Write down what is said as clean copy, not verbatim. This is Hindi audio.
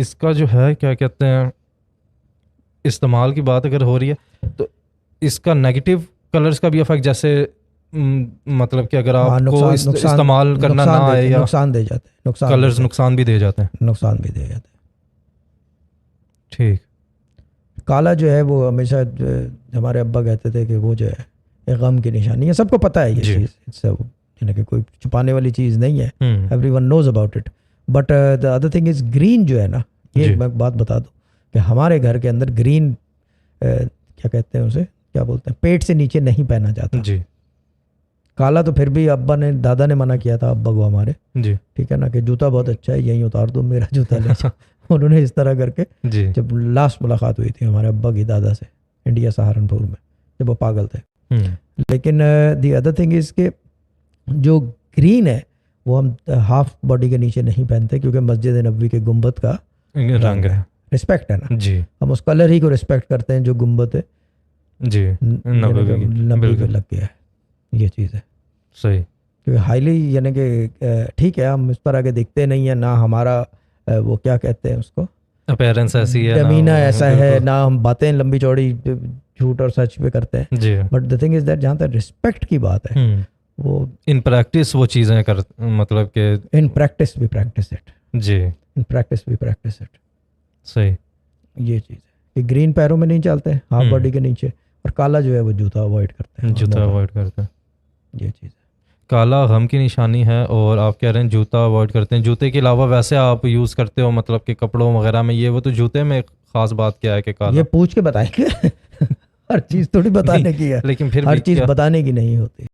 इसका जो है क्या कहते हैं, इस्तेमाल की बात अगर हो रही है तो इसका नेगेटिव कलर्स का भी इफेक्ट, जैसे मतलब कि अगर आपको इस्तेमाल करना ना आए या नुकसान दे जाते हैं, कलर्स नुकसान भी दे जाते हैं, नुकसान भी दे जाते हैं। ठीक। काला जो है वो हमेशा हमारे अब्बा कहते थे कि वो जो है एक गम की निशानी है, सबको पता है ये चीज़, इससे यानी कि कोई छुपाने वाली चीज़ नहीं है, everyone knows about it. But the other thing is green जो है ना, ये एक बात बता दूं कि हमारे घर के अंदर ग्रीन क्या कहते हैं उसे, क्या बोलते हैं, पेट से नीचे नहीं पहना जाता जी। काला तो फिर भी अब्बा ने, दादा ने मना किया था अब्बा को हमारे, जी, ठीक है ना, कि जूता बहुत अच्छा है, यहीं उतार दो, मेरा जूता ले जाओ। उन्होंने इस तरह करके, जब लास्ट मुलाकात हुई थी हमारे अब्बा की दादा से इंडिया सहारनपुर में, जब वो पागल थे। लेकिन दी अदर थिंग इज़ के जो ग्रीन है वो हम हाफ बॉडी के नीचे नहीं पहनते, क्योंकि मस्जिद नबवी के गुंबद का रंग है, रिस्पेक्ट है ना जी। हम उस कलर ही को रिस्पेक्ट करते हैं जो गुंबद है जी नबी पे लग गया है, ये चीज़ है सही। क्योंकि हाईली यानी कि ठीक है, हम इस तरह के दिखते नहीं है ना, हमारा वो क्या कहते हैं उसको, अपीयरेंस ऐसी है, डमीना ऐसा है ना, हम बातें लंबी चौड़ी झूठ और सच पे करते हैं जी। But the thing is that जहाँ तक रिस्पेक्ट की बात है वो इन प्रैक्टिस वो चीज़ें कर, मतलब कि इन प्रैक्टिस भी प्रैक्टिस इट जी, इन प्रैक्टिस भी प्रैक्टिस इट, सही। ये चीज़ है कि ग्रीन पैरों में नहीं चलते हाफ बॉडी के नीचे, और काला जो है वो जूता अवॉइड करते हैं, जूता अवॉइड करते हैं, ये चीज़ है। काला गम की निशानी है, और आप कह रहे हैं जूता अवॉइड करते हैं। जूते के अलावा वैसे आप यूज़ करते हो, मतलब कि कपड़ों वगैरह में, ये वो तो जूते में ख़ास बात क्या है कि काला, ये पूछ के बताएंगे हर चीज़ थोड़ी बताने की है, लेकिन फिर हर चीज़ बताने की नहीं होती।